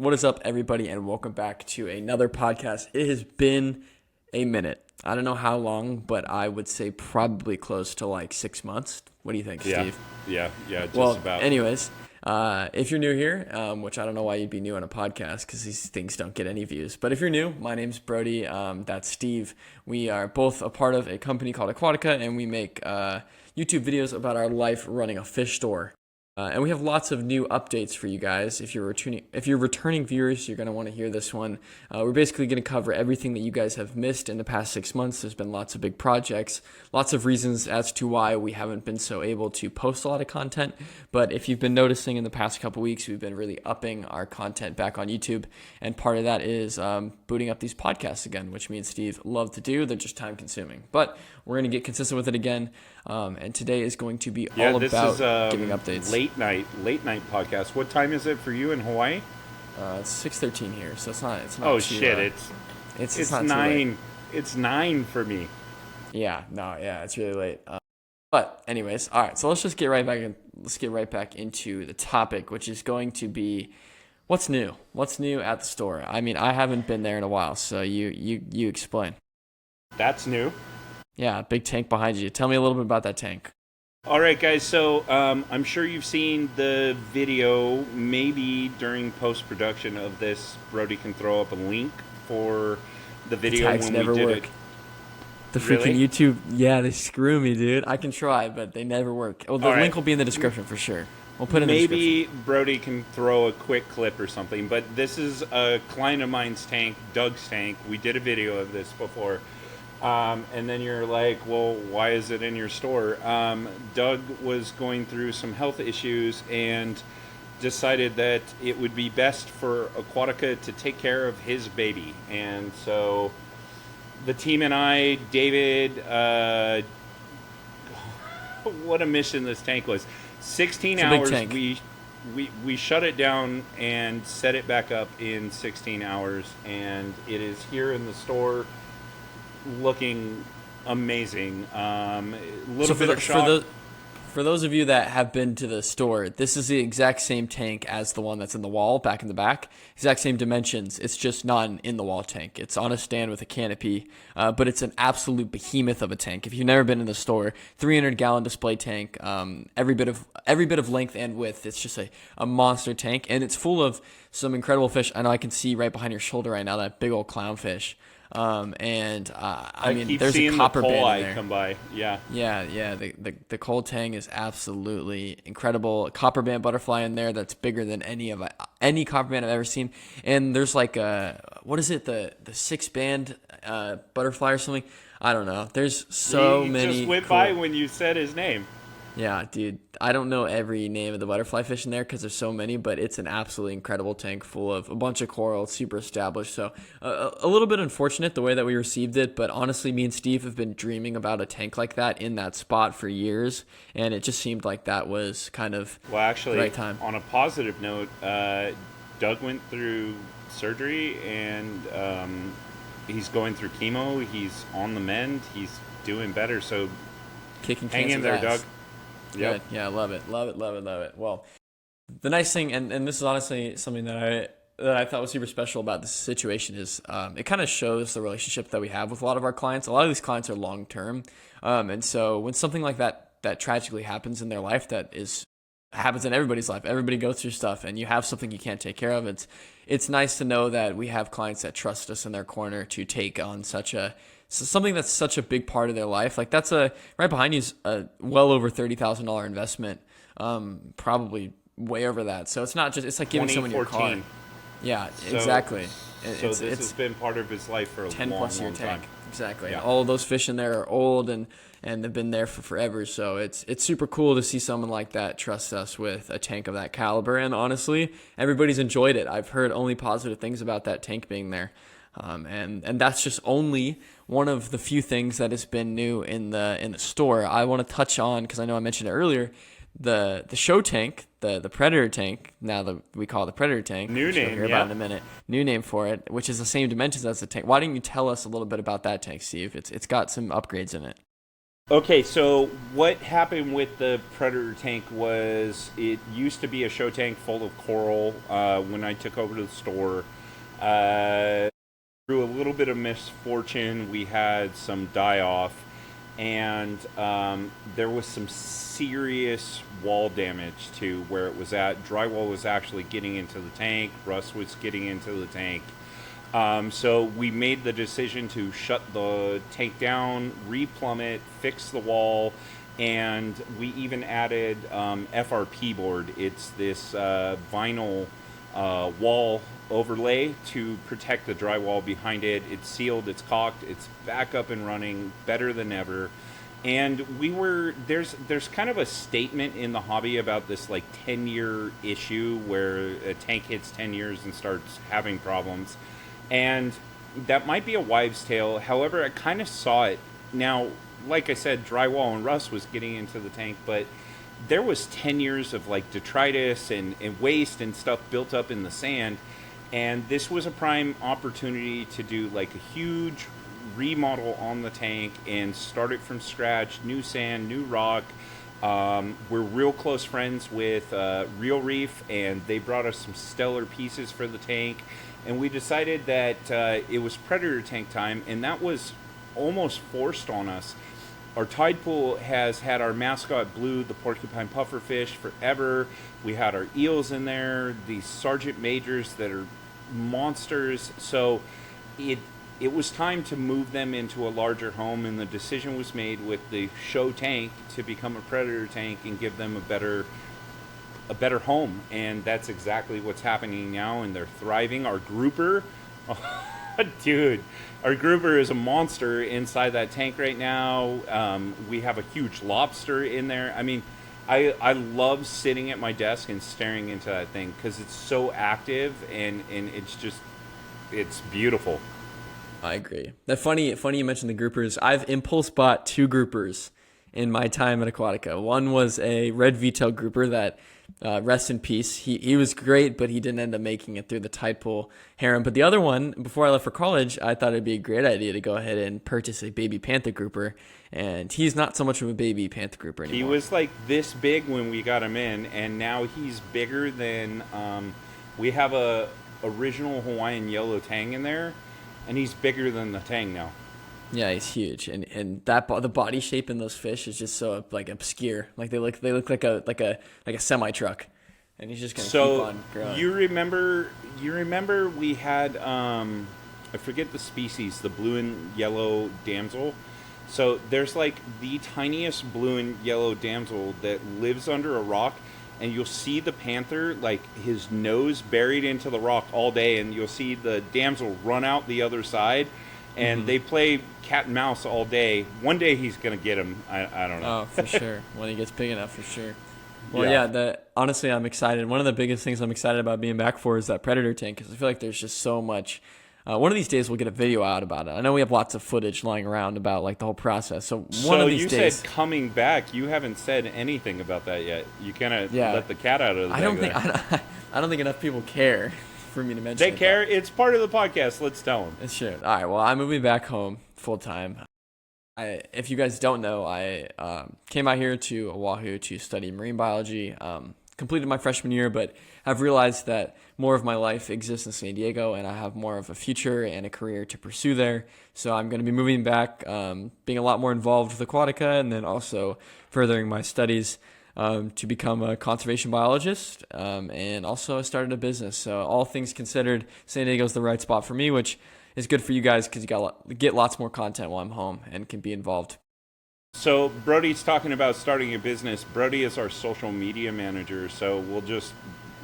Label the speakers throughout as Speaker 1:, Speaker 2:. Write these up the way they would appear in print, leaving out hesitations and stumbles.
Speaker 1: What is up, everybody, and welcome back to another podcast. It has been a minute. I don't know how long, but I would say probably close to like 6 months. What do you think, Steve?
Speaker 2: Yeah, just
Speaker 1: Well,
Speaker 2: about.
Speaker 1: anyways, if you're new here, which I don't know why you'd be new on a podcast because these things don't get any views. But if you're new, my name's Brody. That's Steve. We are both a part of a company called Aquatica, and we make YouTube videos about our life running a fish store. And we have lots of new updates for you guys. If you're returning viewers, you're going to want to hear this one. We're basically going to cover everything that you guys have missed in the past 6 months. There's been lots of big projects, lots of reasons as to why we haven't been so able to post a lot of content. But if you've been noticing in the past couple weeks, we've been really upping our content back on YouTube. And part of that is booting up these podcasts again, which me and Steve love to do. They're just time consuming. But we're going to get consistent with it again. And today is going to be all about giving updates.
Speaker 2: Late night podcast. What time is it for you in Hawaii?
Speaker 1: It's 6:13 here, so it's not.
Speaker 2: Oh
Speaker 1: too,
Speaker 2: shit! It's
Speaker 1: not
Speaker 2: 9.
Speaker 1: Too late.
Speaker 2: It's 9 for me.
Speaker 1: Yeah, it's really late. But anyways, all right. So let's just get right back into the topic, which is going to be what's new. What's new at the store? I mean, I haven't been there in a while, so you explain.
Speaker 2: That's new.
Speaker 1: Yeah, big tank behind you. Tell me a little bit about that tank.
Speaker 2: All right, guys. So I'm sure you've seen the video. Maybe during post-production of this, Brody can throw up a link for the video
Speaker 1: tags
Speaker 2: when
Speaker 1: never
Speaker 2: we did
Speaker 1: work.
Speaker 2: it.
Speaker 1: The
Speaker 2: Really?
Speaker 1: freaking YouTube, yeah, they screw me, dude. I can try, but they never work. Oh, the
Speaker 2: All right.
Speaker 1: link will be in the description for sure. We'll put it in the description.
Speaker 2: Maybe Brody can throw a quick clip or something. But this is a client of mine's tank, Doug's tank. We did a video of this before. And then you're like, well, why is it in your store? Doug was going through some health issues and decided that it would be best for Aquatica to take care of his baby. And so the team and I, David, what a mission this tank was. 16 hours,
Speaker 1: tank.
Speaker 2: we shut it down and set it back up in 16 hours. And it is here in the store, looking amazing.
Speaker 1: For those of you that have been to the store, this is the exact same tank as the one that's in the wall back in the back. Exact same dimensions. It's just not an in the wall tank. It's on a stand with a canopy, but it's an absolute behemoth of a tank. If you've never been in the store, 300-gallon display tank, every bit of length and width. It's just a monster tank, and it's full of some incredible fish. I know I can see right behind your shoulder right now that big old clownfish. I mean,
Speaker 2: keep
Speaker 1: there's a
Speaker 2: seeing
Speaker 1: copper
Speaker 2: the
Speaker 1: band
Speaker 2: eye
Speaker 1: in there.
Speaker 2: come by. Yeah.
Speaker 1: The cold tang is absolutely incredible. A copper band butterfly in there that's bigger than any copper band I've ever seen. And there's like what is it? The 6-band butterfly or something. I don't know. There's so many.
Speaker 2: Just went
Speaker 1: cool...
Speaker 2: by when you said his name.
Speaker 1: Yeah, dude. I don't know every name of the butterfly fish in there because there's so many, but it's an absolutely incredible tank full of a bunch of coral, super established. So a little bit unfortunate the way that we received it, but honestly, me and Steve have been dreaming about a tank like that in that spot for years, and it just seemed like that was kind of
Speaker 2: Well, actually,
Speaker 1: the right time.
Speaker 2: On a positive note, Doug went through surgery, and he's going through chemo. He's on the mend. He's doing better. So
Speaker 1: Kicking
Speaker 2: hang in
Speaker 1: cancer's
Speaker 2: there,
Speaker 1: ass.
Speaker 2: Doug.
Speaker 1: Good. Yeah, I love it. Well, the nice thing, and this is honestly something that I thought was super special about this situation is it kind of shows the relationship that we have with a lot of our clients. A lot of these clients are long term, and so when something like that tragically happens in their life, happens in everybody's life. Everybody goes through stuff, and you have something you can't take care of. It's nice to know that we have clients that trust us in their corner to take on something that's such a big part of their life. Like that's right behind you is a well over $30,000 investment, probably way over that. So it's not just, it's like giving someone your car. Yeah, exactly.
Speaker 2: So this has been part of his life for a
Speaker 1: 10
Speaker 2: long,
Speaker 1: plus year
Speaker 2: long
Speaker 1: tank.
Speaker 2: time.
Speaker 1: Exactly.
Speaker 2: Yeah.
Speaker 1: And all of those fish in there are old and they've been there for forever. So it's super cool to see someone like that trust us with a tank of that caliber. And honestly, everybody's enjoyed it. I've heard only positive things about that tank being there. And that's just only one of the few things that has been new in the store. I want to touch on, because I know I mentioned it earlier, the show tank, the Predator tank. Now that we call it the Predator tank.
Speaker 2: New
Speaker 1: which you'll
Speaker 2: name,
Speaker 1: hear about in a minute. New name for it, which is the same dimensions as the tank. Why didn't you tell us a little bit about that tank, Steve? It's got some upgrades in it.
Speaker 2: Okay, so what happened with the Predator tank was it used to be a show tank full of coral. When I took over to the store, uh, through a little bit of misfortune, we had some die off, and there was some serious wall damage to where it was at. Drywall was actually getting into the tank, rust was getting into the tank. So we made the decision to shut the tank down, replumb it, fix the wall, and we even added FRP board. It's this vinyl wall overlay to protect the drywall behind it. It's sealed, it's caulked, it's back up and running, better than ever. And there's kind of a statement in the hobby about this like 10-year issue where a tank hits 10 years and starts having problems. And that might be a wives' tale. However, I kind of saw it. Now, like I said, drywall and rust was getting into the tank, but there was 10 years of like detritus and waste and stuff built up in the sand. And this was a prime opportunity to do like a huge remodel on the tank and start it from scratch. New sand, new rock. We're real close friends with Real Reef, and they brought us some stellar pieces for the tank. And we decided that it was Predator tank time, and that was almost forced on us. Our tide pool has had our mascot Blue, the porcupine pufferfish, forever. We had our eels in there, these sergeant majors that are monsters. So it was time to move them into a larger home, and the decision was made with the show tank to become a Predator tank and give them a better home. And that's exactly what's happening now, and they're thriving. Our grouper, dude, our grouper is a monster inside that tank right now. We have a huge lobster in there. I mean, I love sitting at my desk and staring into that thing because it's so active, and it's beautiful.
Speaker 1: I agree. That funny you mentioned the groupers. I've impulse bought 2 groupers in my time at Aquatica. One was a red V-tail grouper that, rest in peace. He was great, but he didn't end up making it through the tide pool harem. But the other one, before I left for college, I thought it'd be a great idea to go ahead and purchase a baby panther grouper. And he's not so much of a baby panther grouper anymore.
Speaker 2: He was like this big when we got him in, and now he's bigger than. We have a original Hawaiian yellow tang in there, and he's bigger than the tang now.
Speaker 1: Yeah, he's huge, and the body shape in those fish is just so like obscure. Like they look like a semi truck, and he's just gonna keep on growing.
Speaker 2: You remember we had I forget the species, the blue and yellow damsel. So there's like the tiniest blue and yellow damsel that lives under a rock, and you'll see the panther like his nose buried into the rock all day, and you'll see the damsel run out the other side. And they play cat and mouse all day. One day he's gonna get him. I don't know.
Speaker 1: Oh, for sure. When he gets big enough, for sure. Well, yeah. Honestly, I'm excited. One of the biggest things I'm excited about being back for is that Predator tank, because I feel like there's just so much. One of these days we'll get a video out about it. I know we have lots of footage lying around about like the whole process. So one of these days. So you
Speaker 2: said coming back. You haven't said anything about that yet. You kind of let the cat out of the bag.
Speaker 1: I don't think enough people care for me to mention.
Speaker 2: They care. It's part of the podcast. Let's tell them.
Speaker 1: It's true. All right. Well, I'm moving back home full time. If you guys don't know, I came out here to Oahu to study marine biology. Completed my freshman year, but I've realized that more of my life exists in San Diego, and I have more of a future and a career to pursue there. So I'm going to be moving back, being a lot more involved with Aquatica, and then also furthering my studies to become a conservation biologist, and also I started a business. So all things considered, San Diego's the right spot for me, which is good for you guys because you get lots more content while I'm home and can be involved.
Speaker 2: So Brody's talking about starting a business. Brody is our social media manager, so we'll just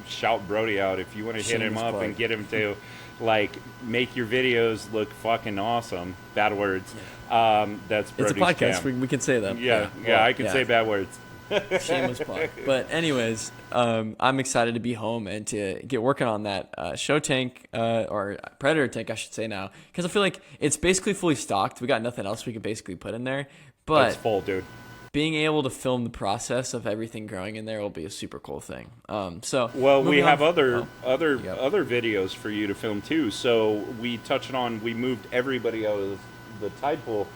Speaker 2: shout Brody out if you want to hit him up and get him to like make your videos look fucking awesome. Bad words. That's Brody's
Speaker 1: It's a podcast. We can say them.
Speaker 2: Yeah, I can say bad words.
Speaker 1: Shameless plug. But anyways, I'm excited to be home and to get working on that show tank, or Predator tank, I should say now, because I feel like it's basically fully stocked. We got nothing else we could basically put in there. But
Speaker 2: it's full, dude.
Speaker 1: Being able to film the process of everything growing in there will be a super cool thing.
Speaker 2: We have other videos for you to film too. So we touched on, we moved everybody out of the tide pool.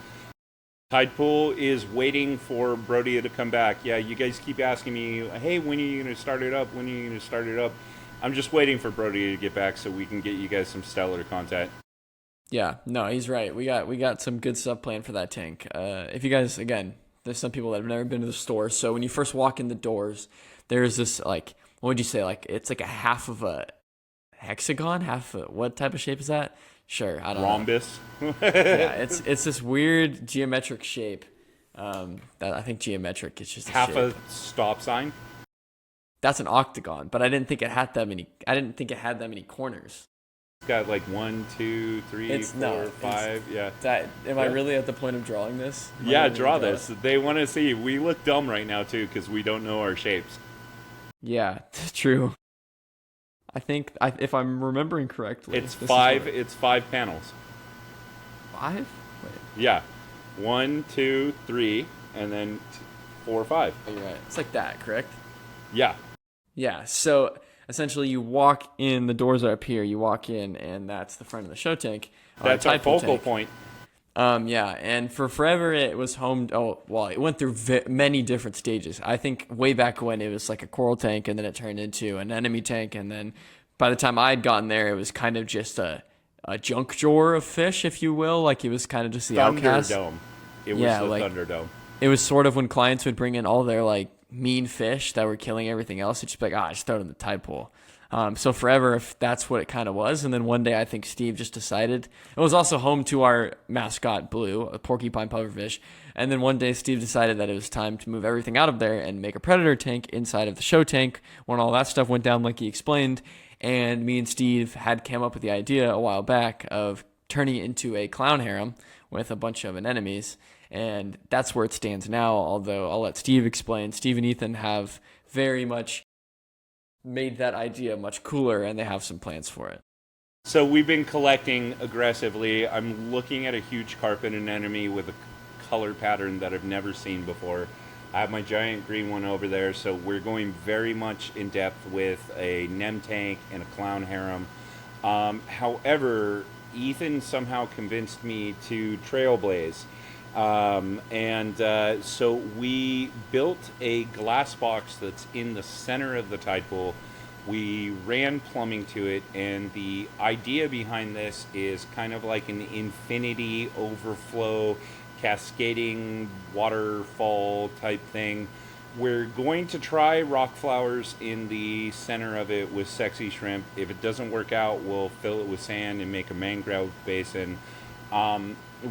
Speaker 2: Tide Pool is waiting for Brody to come back. Yeah, you guys keep asking me, hey, when are you going to start it up? When are you going to start it up? I'm just waiting for Brody to get back so we can get you guys some stellar content.
Speaker 1: Yeah, no, he's right. We got some good stuff planned for that tank. If you guys, again, there's some people that have never been to the store. So when you first walk in the doors, there's this like, what would you say? Like it's like a half of a hexagon, what type of shape is that? Sure, I don't know.
Speaker 2: Rhombus.
Speaker 1: Yeah, it's this weird geometric shape. That I think geometric is just a
Speaker 2: Half
Speaker 1: shape.
Speaker 2: a stop sign.
Speaker 1: That's an octagon, but I didn't think it had that many. I didn't think it had that many corners.
Speaker 2: It's got like 1, 2, 3, 4, 5. Yeah.
Speaker 1: Am I really at the point of drawing this?
Speaker 2: Yeah, draw this. They want to see. We look dumb right now too because we don't know our shapes.
Speaker 1: Yeah, true. I think if I'm remembering correctly,
Speaker 2: It's 5. It's 5 panels.
Speaker 1: 5. Wait,
Speaker 2: Yeah, 1, 2, 3, and then 4, 5.
Speaker 1: you're right. It's like that, correct?
Speaker 2: Yeah.
Speaker 1: Yeah. So essentially, you walk in. The doors are up here. You walk in, and that's the front of the show tank.
Speaker 2: That's our
Speaker 1: Tide Pool
Speaker 2: focal
Speaker 1: tank.
Speaker 2: point.
Speaker 1: Yeah, and for forever it was home. Oh, well, it went through many different stages. I think way back when it was like a coral tank, and then it turned into an enemy tank, and then by the time I had gotten there, it was kind of just a junk drawer of fish, if you will. Like it was kind of just the outcast.
Speaker 2: Thunderdome. It was
Speaker 1: Yeah,
Speaker 2: the
Speaker 1: like-
Speaker 2: Thunderdome.
Speaker 1: It was sort of when clients would bring in all their like mean fish that were killing everything else. It's just like, just throw it in the tide pool. So forever, if that's what it kind of was. And then one day, I think Steve just decided it was also home to our mascot, Blue, a porcupine pufferfish. And then one day, Steve decided that it was time to move everything out of there and make a predator tank inside of the show tank when all that stuff went down, like he explained. And me and Steve had came up with the idea a while back of turning it into a clown harem with a bunch of anemones. And that's where it stands now, although I'll let Steve explain. Steve and Ethan have very much made that idea much cooler, and they have some plans for it.
Speaker 2: So we've been collecting aggressively. I'm looking at a huge carpet anemone with a color pattern that I've never seen before. I have my giant green one over there, so we're going very much in depth with a nem tank and a clown harem. However, Ethan somehow convinced me to trailblaze. So we built a glass box that's in the center of the tide pool. We ran plumbing to it, and the idea behind this is kind of like an infinity overflow, cascading waterfall type thing. We're going to try rock flowers in the center of it with sexy shrimp. If it doesn't work out, we'll fill it with sand and make a mangrove basin.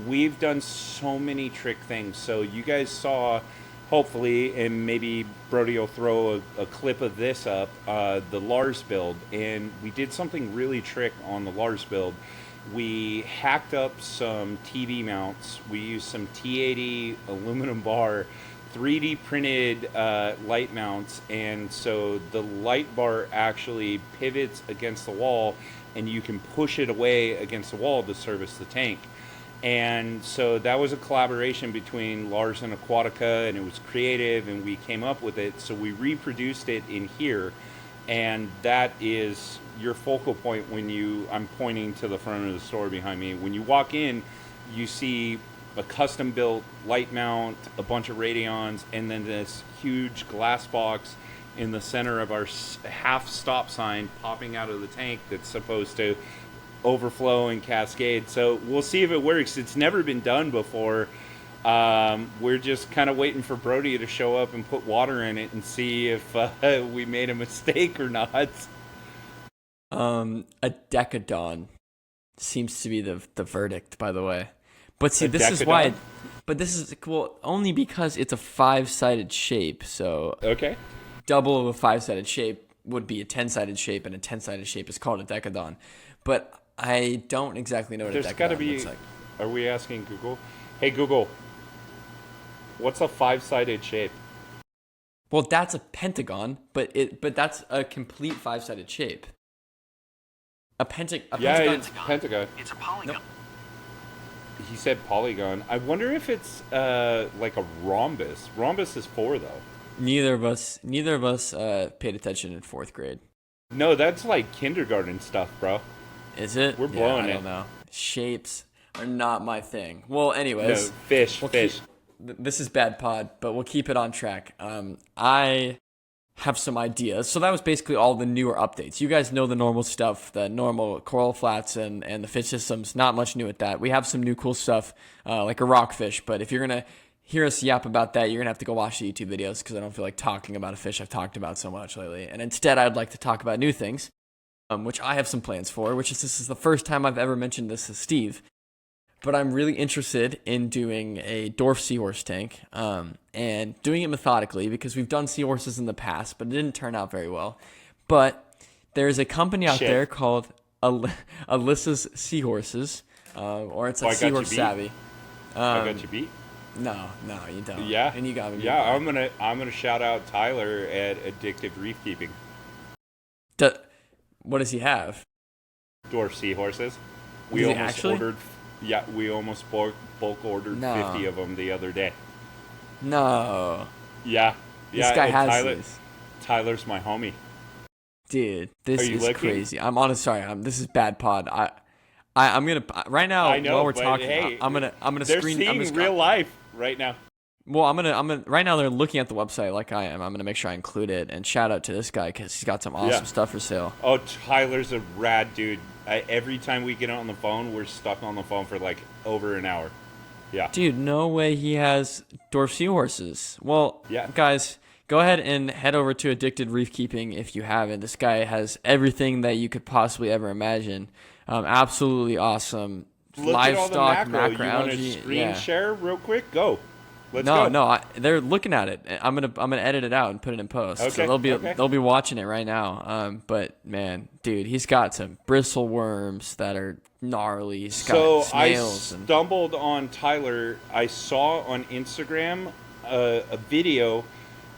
Speaker 2: We've done so many trick things. So you guys saw, hopefully, and maybe Brody will throw a clip of this up, the Lars build. And we did something really trick on the Lars build. We hacked up some TV mounts. We used some T80 aluminum bar, 3D printed light mounts. And so the light bar actually pivots against the wall, and you can push it away against the wall to service the tank. And so that was a collaboration between Lars and Aquatica, and it was creative, and we came up with it. So we reproduced it in here, and that is your focal point when I'm pointing to the front of the store behind me. When you walk in, you see a custom built light mount, a bunch of radions, and then this huge glass box in the center of our half stop sign popping out of the tank that's supposed to overflow and cascade. So we'll see if it works. It's never been done before. We're just kind of waiting for Brody to show up and put water in it and see if we made a mistake or not.
Speaker 1: A decadon seems to be the verdict, by the way. But see,
Speaker 2: A
Speaker 1: this is
Speaker 2: decadon?
Speaker 1: why. But this is only because it's a 5-sided shape. So
Speaker 2: Okay.
Speaker 1: double of a 5-sided shape would be a 10-sided shape, and a 10-sided shape is called a decadon. But I don't exactly know what
Speaker 2: There's
Speaker 1: a
Speaker 2: got to
Speaker 1: decadon
Speaker 2: be.
Speaker 1: looks like.
Speaker 2: Are we asking Google? Hey Google, what's a 5-sided shape?
Speaker 1: Well, that's a pentagon, but that's a complete 5-sided shape. A pentagon.
Speaker 2: It's pentagon.
Speaker 3: It's a polygon.
Speaker 1: Nope.
Speaker 2: He said polygon. I wonder if it's like a rhombus. Rhombus is 4 though.
Speaker 1: Neither of us paid attention in 4th grade.
Speaker 2: No, that's like kindergarten stuff, bro.
Speaker 1: Is it?
Speaker 2: We're blowing
Speaker 1: I
Speaker 2: it.
Speaker 1: don't know. Shapes. are not my thing. Well,
Speaker 2: No,
Speaker 1: anyways,
Speaker 2: fish,
Speaker 1: we'll
Speaker 2: fish.
Speaker 1: this is bad pod, but we'll keep it on track. I have some ideas. So that was basically all the newer updates. You guys know the normal stuff, the normal coral flats and the fish systems. Not much new with that. We have some new cool stuff, like a rockfish. But if you're going to hear us yap about that, you're going to have to go watch the YouTube videos because I don't feel like talking about a fish I've talked about so much lately. And instead, I'd like to talk about new things, which I have some plans for, which is this is the first time I've ever mentioned this to Steve. But I'm really interested in doing a dwarf seahorse tank and doing it methodically because we've done seahorses in the past, but it didn't turn out very well. But there's a company out there called Alyssa's Seahorses, or it's like Seahorse Savvy.
Speaker 2: I got you beat.
Speaker 1: No, you don't.
Speaker 2: Yeah,
Speaker 1: and you got me.
Speaker 2: Yeah, I'm gonna shout out Tyler at Addictive Reef Keeping.
Speaker 1: What does he have?
Speaker 2: Dwarf seahorses.
Speaker 1: We almost ordered.
Speaker 2: Yeah, we almost bulk ordered 50 of them the other day.
Speaker 1: No.
Speaker 2: Yeah.
Speaker 1: This guy has these.
Speaker 2: Tyler's my homie.
Speaker 1: Dude, this is crazy. I'm honest. Sorry, this is bad pod. I'm gonna right now while we're talking. Hey, I'm gonna
Speaker 2: they're
Speaker 1: screen.
Speaker 2: Seeing real life right now.
Speaker 1: Well, I'm gonna right now they're looking at the website like I am. I'm gonna make sure I include it and shout out to this guy because he's got some awesome stuff for sale.
Speaker 2: Oh, Tyler's a rad dude. Every time we get on the phone, we're stuck on the phone for like over an hour. Yeah.
Speaker 1: Dude, no way he has dwarf seahorses. Well, guys, go ahead and head over to Addicted Reef Keeping if you haven't. This guy has everything that you could possibly ever imagine. Absolutely awesome.
Speaker 2: Look
Speaker 1: Livestock,
Speaker 2: at all the macro. You want to screen share real quick? Go. Let's go.
Speaker 1: No, they're looking at it. I'm gonna edit it out and put it in post.
Speaker 2: Okay,
Speaker 1: so they'll be watching it right now. But man, dude, he's got some bristle worms that are gnarly. He's got snails.
Speaker 2: I stumbled on Tyler. I saw on Instagram a video,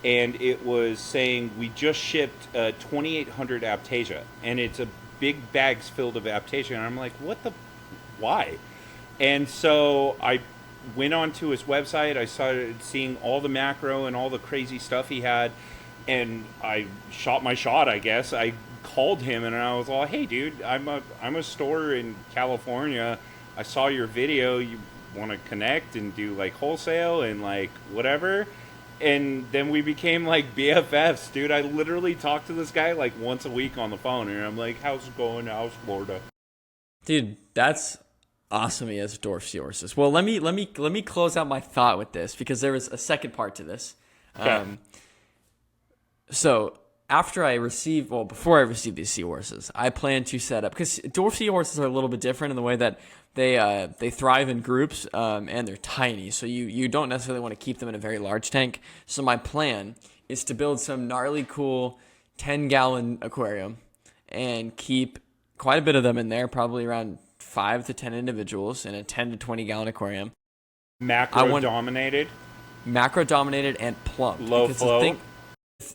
Speaker 2: and it was saying we just shipped 2,800 Aptasia, and it's a big bags filled of Aptasia, and I'm like, why? And so I went onto his website. I started seeing all the macro and all the crazy stuff he had, and I shot my shot, I guess. I called him and I was all, hey dude, I'm a store in California. I saw your video. You want to connect and do like wholesale and like whatever? And then we became like BFFs, dude. I literally talk to this guy like once a week on the phone, and I'm like, how's it going? How's Florida?
Speaker 1: Dude, that's awesome. He has dwarf seahorses. Well, let me close out my thought with this because there was a second part to this.
Speaker 2: Okay.
Speaker 1: So before I receive these seahorses, I plan to set up because dwarf seahorses are a little bit different in the way that they thrive in groups and they're tiny. So you don't necessarily want to keep them in a very large tank. So my plan is to build some gnarly cool 10-gallon aquarium and keep quite a bit of them in there, probably around 5 to 10 individuals in a 10 to 20-gallon aquarium.
Speaker 2: Macro dominated
Speaker 1: and plumbed.
Speaker 2: Low flow.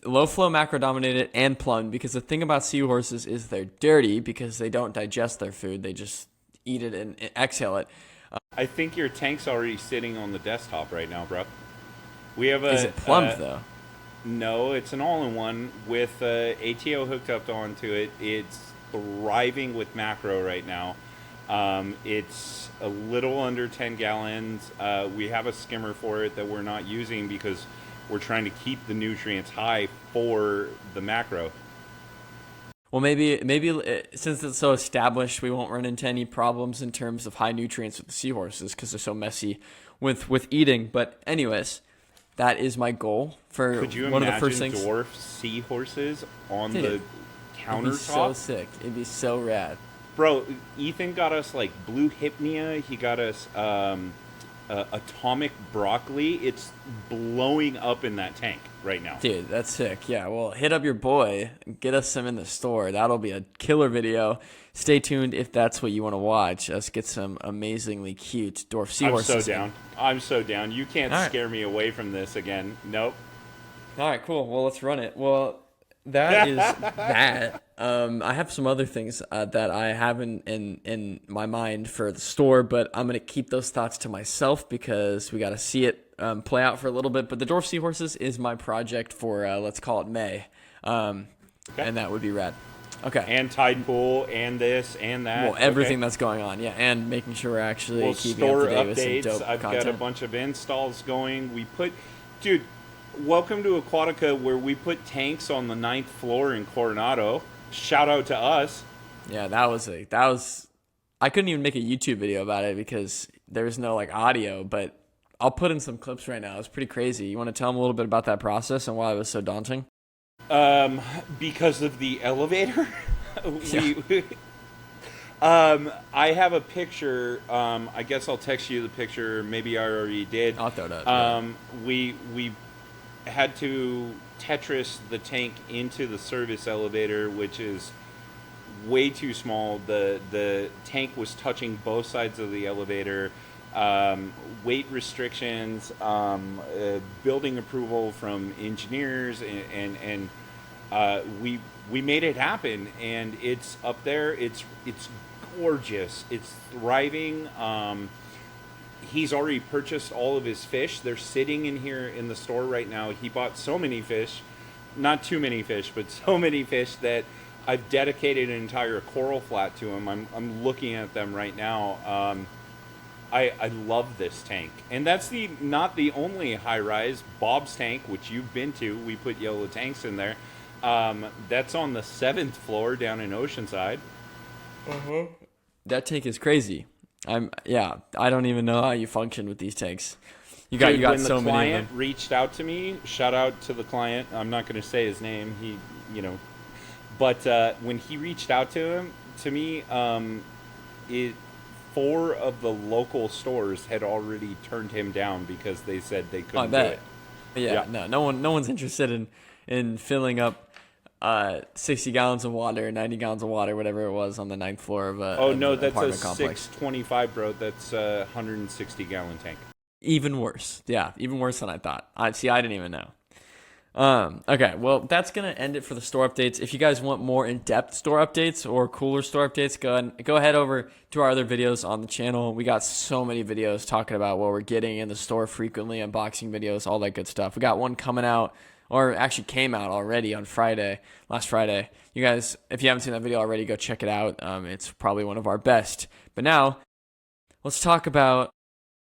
Speaker 1: Low flow, macro dominated, and plumbed, because the thing about seahorses is they're dirty because they don't digest their food. They just eat it and exhale it.
Speaker 2: I think your tank's already sitting on the desktop right now, bro. We have
Speaker 1: Is it plumbed though?
Speaker 2: No, it's an all-in-one with ATO hooked up onto it. It's thriving with macro right now. It's a little under 10 gallons. We have a skimmer for it that we're not using because we're trying to keep the nutrients high for the macro.
Speaker 1: Well, maybe since it's so established, we won't run into any problems in terms of high nutrients with the seahorses because they're so messy with eating. But anyways, that is my goal for
Speaker 2: Could you
Speaker 1: one of
Speaker 2: imagine
Speaker 1: the first things.
Speaker 2: dwarf seahorses on
Speaker 1: Dude,
Speaker 2: the countertop?
Speaker 1: It'd be so sick. It'd be so rad.
Speaker 2: Bro, Ethan got us like blue hypnea. He got us atomic broccoli. It's blowing up in that tank right now.
Speaker 1: Dude, that's sick. Yeah, well, hit up your boy. Get us some in the store. That'll be a killer video. Stay tuned if that's what you want to watch. Us get some amazingly cute dwarf seahorses.
Speaker 2: I'm so down. You can't scare me away from this again. Nope.
Speaker 1: All right, cool. Well, let's run it. Well, that is that. I have some other things that I have in my mind for the store, but I'm going to keep those thoughts to myself because we got to see it play out for a little bit. But the dwarf seahorses is my project for, let's call it May. And that would be rad. Okay.
Speaker 2: And tide pool and this and that.
Speaker 1: Well, everything that's going on, yeah, and making sure we're actually
Speaker 2: We'll
Speaker 1: keeping up
Speaker 2: store
Speaker 1: to date with some
Speaker 2: updates.
Speaker 1: dope
Speaker 2: I've
Speaker 1: content.
Speaker 2: got a bunch of installs going. Dude, welcome to Aquatica, where we put tanks on the 9th floor in Coronado. Shout out to us.
Speaker 1: Yeah, that was. I couldn't even make a YouTube video about it because there was no like audio, but I'll put in some clips right now. It's pretty crazy. You want to tell them a little bit about that process and why it was so daunting?
Speaker 2: Because of the elevator.
Speaker 1: Yeah.
Speaker 2: I have a picture. I guess I'll text you the picture. Maybe I already did.
Speaker 1: I'll throw it up. Yeah.
Speaker 2: We had to Tetris the tank into the service elevator, which is way too small. The tank was touching both sides of the elevator. Weight restrictions, building approval from engineers, and we made it happen. And it's up there. It's gorgeous. It's thriving. He's already purchased all of his fish. They're sitting in here in the store right now. He bought so many fish, not too many fish, but so many fish that I've dedicated an entire coral flat to him. I'm looking at them right now. I love this tank. And that's not the only high-rise. Bob's tank, which you've been to, we put yellow tanks in there. That's on the 7th floor down in Oceanside.
Speaker 1: That tank is crazy. I don't even know how you function with these tanks. You got
Speaker 2: When
Speaker 1: so
Speaker 2: the
Speaker 1: many of
Speaker 2: client
Speaker 1: them.
Speaker 2: reached out to me, shout out to the client. I'm not going to say his name. But when he reached out to me, 4 of the local stores had already turned him down because they said they couldn't do it.
Speaker 1: Yeah, no one's interested in filling up 60 gallons of water, 90 gallons of water, whatever it was, on the 9th floor of
Speaker 2: Oh
Speaker 1: of
Speaker 2: no,
Speaker 1: an
Speaker 2: that's a
Speaker 1: apartment complex.
Speaker 2: 625, bro. That's a 160-gallon tank.
Speaker 1: Even worse. Yeah, even worse than I thought. I didn't even know. Okay, well, that's going to end it for the store updates. If you guys want more in-depth store updates or cooler store updates, go ahead over to our other videos on the channel. We got so many videos talking about what we're getting in the store frequently, unboxing videos, all that good stuff. We got one coming out, or actually came out already on last Friday. You guys, if you haven't seen that video already, go check it out. It's probably one of our best. But now, let's talk about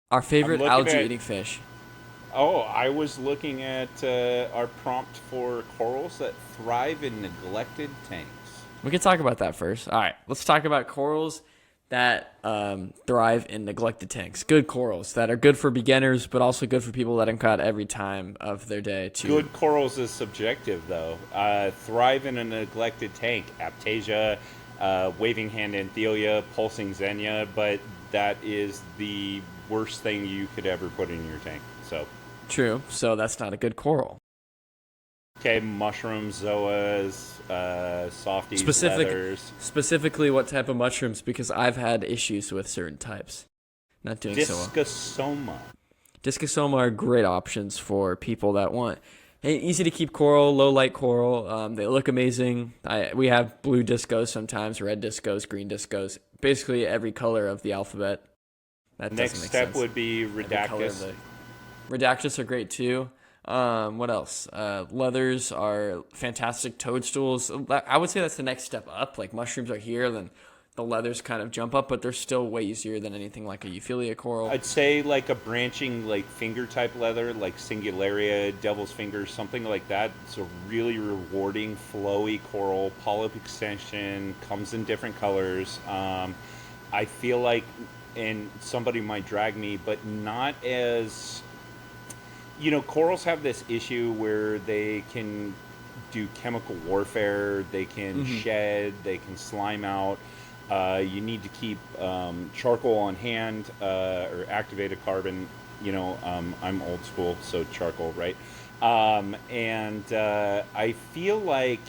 Speaker 1: our favorite algae-eating fish.
Speaker 2: Oh, I was looking at our prompt for corals that thrive in neglected tanks.
Speaker 1: We can talk about that first. All right, let's talk about corals that thrive in neglected tanks. Good corals that are good for beginners, but also good for people letting out every time of their day.
Speaker 2: Good corals is subjective, though. Thrive in a neglected tank. Aptasia, waving hand anthelia, pulsing xenia, but that is the worst thing you could ever put in your tank. So.
Speaker 1: True. So that's not a good coral.
Speaker 2: Okay, mushrooms, zoas, softies, leathers.
Speaker 1: Specifically, what type of mushrooms? Because I've had issues with certain types. Not doing so well.
Speaker 2: Discosoma.
Speaker 1: Discosoma are great options for people that want easy to keep coral, low light coral. They look amazing. We have blue discos sometimes, red discos, green discos. Basically every color of the alphabet. That
Speaker 2: Next
Speaker 1: doesn't make
Speaker 2: step
Speaker 1: sense.
Speaker 2: would be Redactus.
Speaker 1: Redactus are great too. What else? Leathers are fantastic. Toadstools. I would say that's the next step up. Like mushrooms are here, then the leathers kind of jump up, but they're still way easier than anything like a Euphyllia coral.
Speaker 2: I'd say like a branching like finger type leather, like Singularia, Devil's Finger, something like that. It's a really rewarding, flowy coral. Polyp extension, comes in different colors. I feel like, and somebody might drag me, but not as... corals have this issue where they can do chemical warfare, they can shed, they can slime out. You need to keep charcoal on hand or activated carbon. I'm old school, so charcoal, right? I feel like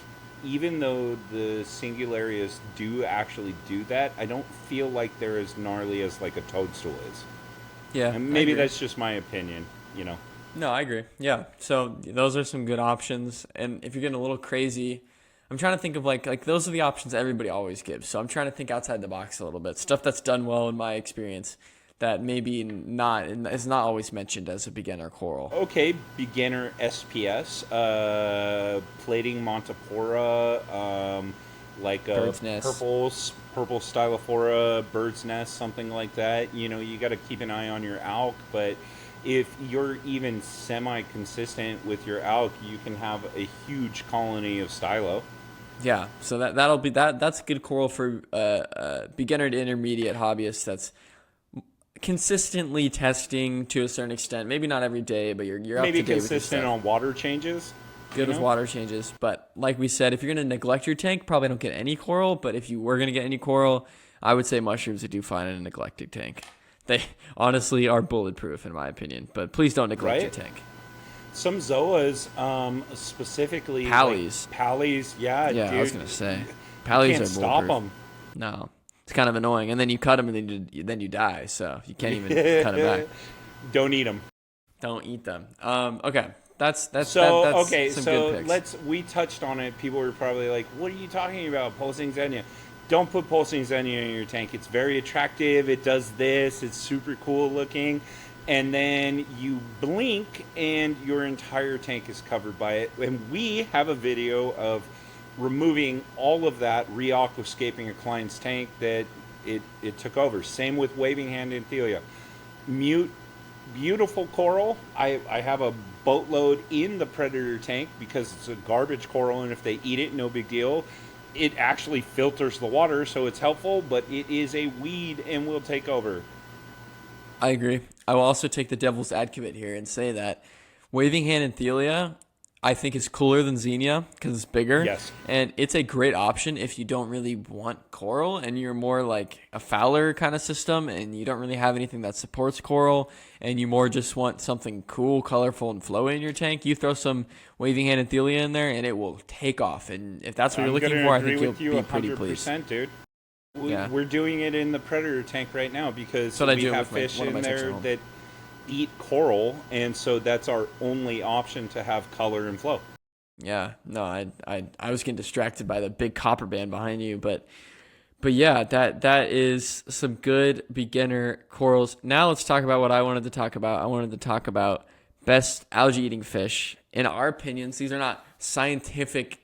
Speaker 2: even though the Singularias do actually do that, I don't feel like they're as gnarly as like a toadstool is.
Speaker 1: Yeah,
Speaker 2: and maybe that's just my opinion,
Speaker 1: No, I agree. Yeah, so those are some good options. And if you're getting a little crazy, I'm trying to think of like those are the options everybody always gives. So I'm trying to think outside the box a little bit. Stuff that's done well in my experience that maybe is not always mentioned as a beginner coral.
Speaker 2: Okay, beginner SPS, plating Montipora, like a
Speaker 1: Bird's nest.
Speaker 2: purple stylophora, bird's nest, something like that. You know, you got to keep an eye on your alk, but if you're even semi consistent with your alk, you can have a huge colony of stylo.
Speaker 1: Yeah, so that'll be that. That's a good coral for beginner to intermediate hobbyists. That's consistently testing to a certain extent. Maybe not every day, but you're up to
Speaker 2: Maybe
Speaker 1: date with your
Speaker 2: consistent
Speaker 1: stuff.
Speaker 2: on water changes.
Speaker 1: Good with water changes, but like we said, if you're gonna neglect your tank, probably don't get any coral. But if you were gonna get any coral, I would say mushrooms would do fine in a neglected tank. They honestly are bulletproof in my opinion, but please don't neglect your
Speaker 2: Right?
Speaker 1: tank.
Speaker 2: Some zoas, specifically
Speaker 1: Pallies.
Speaker 2: like pallies, yeah,
Speaker 1: Yeah,
Speaker 2: dude,
Speaker 1: I was gonna say
Speaker 2: you
Speaker 1: pallies
Speaker 2: can't
Speaker 1: are
Speaker 2: stop
Speaker 1: bulletproof.
Speaker 2: them.
Speaker 1: No, it's kind of annoying, and then you cut them, and then you die, so you can't even cut them back.
Speaker 2: Don't eat them.
Speaker 1: Don't eat them. Okay, that's
Speaker 2: So
Speaker 1: that's
Speaker 2: okay,
Speaker 1: some
Speaker 2: so
Speaker 1: good picks.
Speaker 2: we touched on it. People were probably like, "What are you talking about, pulsing xenia?" Don't put pulsing xenia in your tank. It's very attractive. It does this. It's super cool looking, and then you blink, and your entire tank is covered by it. And we have a video of removing all of that, re-aquascaping a client's tank that it took over. Same with waving hand and Thelia. Mute, beautiful coral. I have a boatload in the predator tank because it's a garbage coral, and if they eat it, no big deal. It actually filters the water, so it's helpful, but it is a weed and will take over.
Speaker 1: I agree. I will also take the devil's advocate here and say that waving hand and Thelia, I think is cooler than Xenia because it's bigger,
Speaker 2: Yes.
Speaker 1: and it's a great option if you don't really want coral and you're more like a Fowler kind of system, and you don't really have anything that supports coral, and you more just want something cool, colorful, and flowy in your tank. You throw some waving hand and Thelia in there, and it will take off. And if that's what you're
Speaker 2: I'm
Speaker 1: looking
Speaker 2: gonna
Speaker 1: for, I
Speaker 2: agree
Speaker 1: think
Speaker 2: with
Speaker 1: you'll
Speaker 2: you
Speaker 1: be pretty pleased.
Speaker 2: 100%, dude.
Speaker 1: Yeah.
Speaker 2: We're doing it in the predator tank right now because
Speaker 1: That's what I
Speaker 2: we
Speaker 1: do
Speaker 2: have
Speaker 1: with
Speaker 2: fish
Speaker 1: one of
Speaker 2: in
Speaker 1: my tanks at
Speaker 2: there
Speaker 1: home.
Speaker 2: that eat coral, and so that's our only option to have color and flow.
Speaker 1: Yeah, no, I was getting distracted by the big copper band behind you, but yeah, that is some good beginner corals. Now let's talk about what I wanted to talk about. I wanted to talk about best algae eating fish. In our opinions, these are not scientific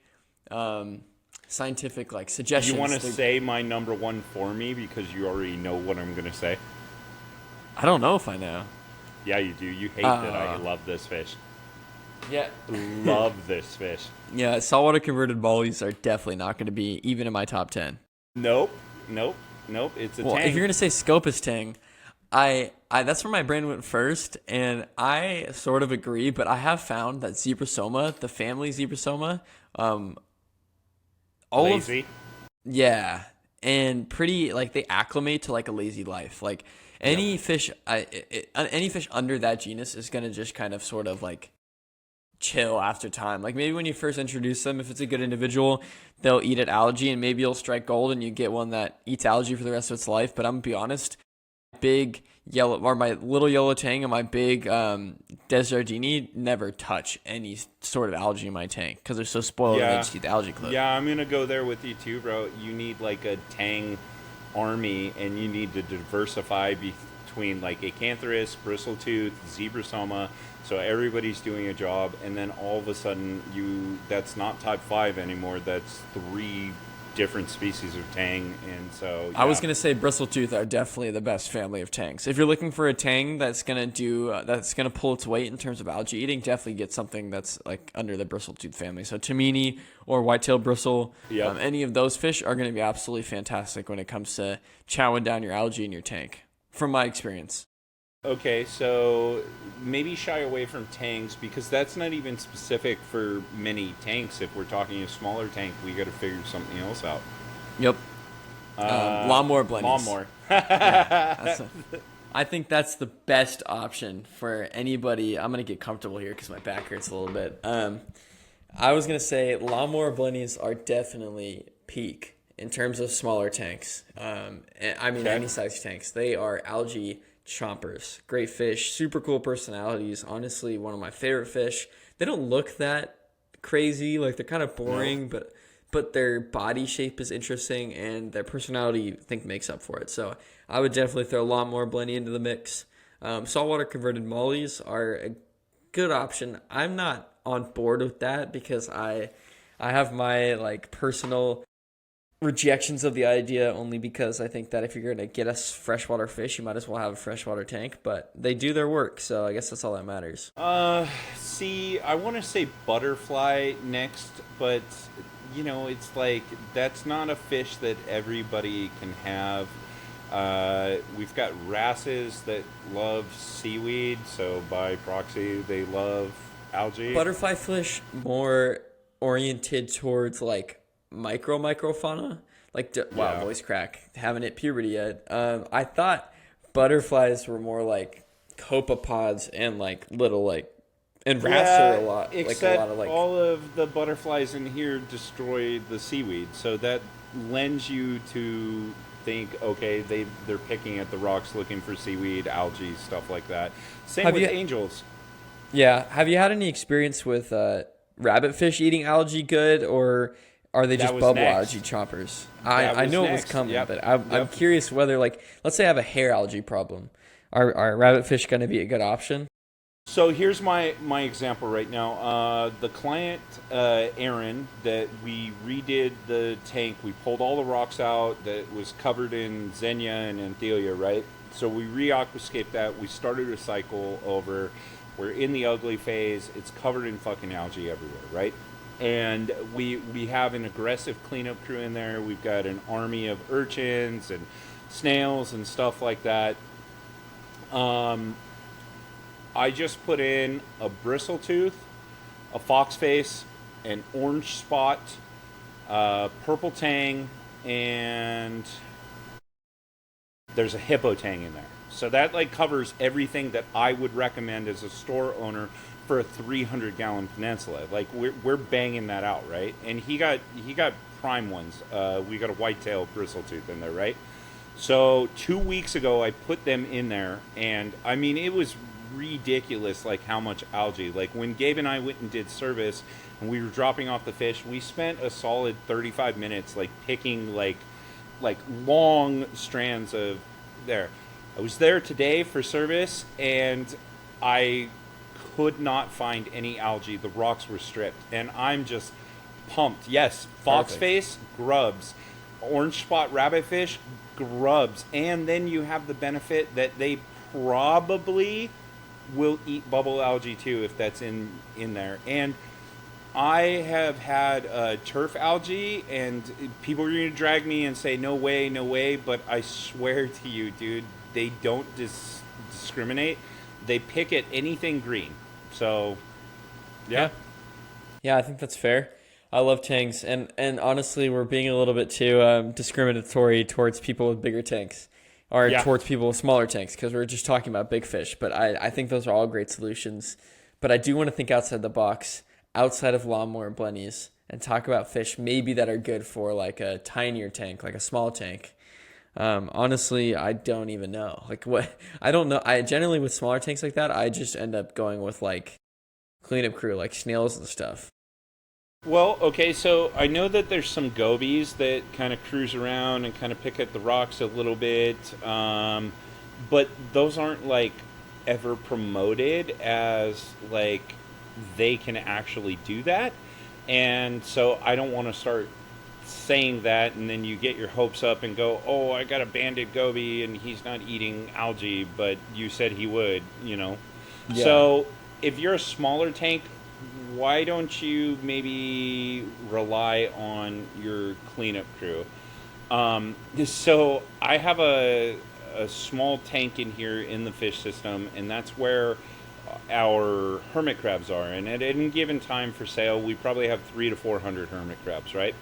Speaker 1: like suggestions.
Speaker 2: You want to
Speaker 1: They're-
Speaker 2: say my number one for me because you already know what I'm going to say?
Speaker 1: I don't know if I know.
Speaker 2: Yeah, you do. You hate that I love this fish.
Speaker 1: Yeah,
Speaker 2: Love this fish.
Speaker 1: yeah. Saltwater converted mollies are definitely not going to be even in my top 10.
Speaker 2: Nope. It's a
Speaker 1: Well,
Speaker 2: tank.
Speaker 1: if you're gonna say Scopus Tang, I that's where my brain went first, and I sort of agree. But I have found that Zebrasoma, the family Zebrasoma, all
Speaker 2: Lazy.
Speaker 1: of yeah, and pretty like they acclimate to like a lazy life. Like any fish, any fish under that genus is gonna just kind of sort of like chill after time. Like maybe when you first introduce them, if it's a good individual, they'll eat at algae, and maybe you'll strike gold and you get one that eats algae for the rest of its life. But I'm gonna be honest, big yellow or my little yellow tang and my big Desjardini never touch any sort of algae in my tank because they're so spoiled and they just eat the algae clip.
Speaker 2: Yeah, I'm going to go there with you too, bro. You need like a tang army, and you need to diversify between like Acanthurus, Bristletooth, Zebrasoma. So everybody's doing a job, and then all of a sudden that's not type 5 anymore. That's 3 different species of tang, and so
Speaker 1: I was gonna say Bristletooth are definitely the best family of tangs. If you're looking for a tang that's gonna pull its weight in terms of algae eating, definitely get something that's like under the Bristletooth family. So Tamini or whitetail bristle,
Speaker 2: Yep.
Speaker 1: any of those fish are gonna be absolutely fantastic when it comes to chowing down your algae in your tank. From my experience.
Speaker 2: Okay, so maybe shy away from tanks because that's not even specific for many tanks. If we're talking a smaller tank, we got to figure something else out.
Speaker 1: Yep. Lawnmower blennies.
Speaker 2: Lawnmower.
Speaker 1: I think that's the best option for anybody. I'm gonna get comfortable here because my back hurts a little bit. I was gonna say lawnmower blennies are definitely peak in terms of smaller tanks. Any size tanks. They are algae chompers. Great fish, super cool personalities. Honestly, one of my favorite fish. They don't look that crazy. Like they're kind of boring, but their body shape is interesting, and their personality, I think, makes up for it. So I would definitely throw a lot more Blenny into the mix. Saltwater converted mollies are a good option. I'm not on board with that because I have my like personal rejections of the idea only because I think that if you're going to get us freshwater fish, you might as well have a freshwater tank. But they do their work, so I guess that's all that matters.
Speaker 2: See, I want to say butterfly next, but it's like that's not a fish that everybody can have. We've got wrasses that love seaweed, so by proxy, they love algae.
Speaker 1: Butterfly fish more oriented towards like microfauna. Like wow,
Speaker 2: Yeah.
Speaker 1: voice crack. Haven't hit puberty yet. I thought butterflies were more like copepods and like little like and wrasse are a lot like a
Speaker 2: except
Speaker 1: lot of like
Speaker 2: all of the butterflies in here destroy the seaweed, so that lends you to think, okay, they're picking at the rocks looking for seaweed, algae, stuff like that. Same
Speaker 1: Have
Speaker 2: with
Speaker 1: you
Speaker 2: angels.
Speaker 1: Yeah, have you had any experience with rabbitfish eating algae good, or are they
Speaker 2: That
Speaker 1: just
Speaker 2: was
Speaker 1: bubble
Speaker 2: next.
Speaker 1: algae chompers?
Speaker 2: That
Speaker 1: I
Speaker 2: was
Speaker 1: know it was
Speaker 2: next.
Speaker 1: coming,
Speaker 2: Yep.
Speaker 1: but I'm
Speaker 2: Yep.
Speaker 1: curious whether, like, let's say I have a hair algae problem. Are rabbitfish going to be a good option?
Speaker 2: So here's my example right now. The client, Aaron, that we redid the tank, we pulled all the rocks out that was covered in Xenia and Anthelia, right? So we re-aquascaped that. We started a cycle over. We're in the ugly phase. It's covered in fucking algae everywhere, right? And we have an aggressive cleanup crew in there. We've got an army of urchins and snails and stuff like that. I just put in a bristletooth, a foxface, an orange spot, purple tang, and there's a hippo tang in there. So that like covers everything that I would recommend as a store owner for a 300-gallon peninsula. Like we're banging that out, right? And he got prime ones. We got a whitetail bristletooth in there, right? So 2 weeks ago, I put them in there, and I mean it was ridiculous, like how much algae. Like when Gabe and I went and did service, and we were dropping off the fish, we spent a solid 35 minutes like picking like long strands of there. I was there today for service, and I could not find any algae. The rocks were stripped, and I'm just pumped. Yes, foxface, grubs, orange spot rabbitfish, grubs, and then you have the benefit that they probably will eat bubble algae too if that's in there. And I have had turf algae, and people are going to drag me and say no way, no way, but I swear to you, dude, they don't discriminate. They pick at anything green. So yeah.
Speaker 1: Yeah, I think that's fair. I love tanks, and honestly, we're being a little bit too discriminatory towards people with bigger tanks, or
Speaker 2: Yeah.
Speaker 1: towards people with smaller tanks, because we're just talking about big fish. But I think those are all great solutions. But I do want to think outside the box, outside of lawnmower and blennies, and talk about fish maybe that are good for like a tinier tank, like a small tank. Honestly, I don't even know. Like what? I don't know. I generally with smaller tanks like that, I just end up going with like cleanup crew, like snails and stuff.
Speaker 2: Well, okay, so I know that there's some gobies that kind of cruise around and kind of pick at the rocks a little bit, but those aren't like ever promoted as like they can actually do that. And so I don't want to start saying that and then you get your hopes up and go, oh, I got a banded goby and he's not eating algae, but you said he would.
Speaker 1: Yeah.
Speaker 2: So if you're a smaller tank, why don't you maybe rely on your cleanup crew? So I have a small tank in here in the fish system, and that's where our hermit crabs are. And at any given time for sale, we probably have 300 to 400 hermit crabs, right?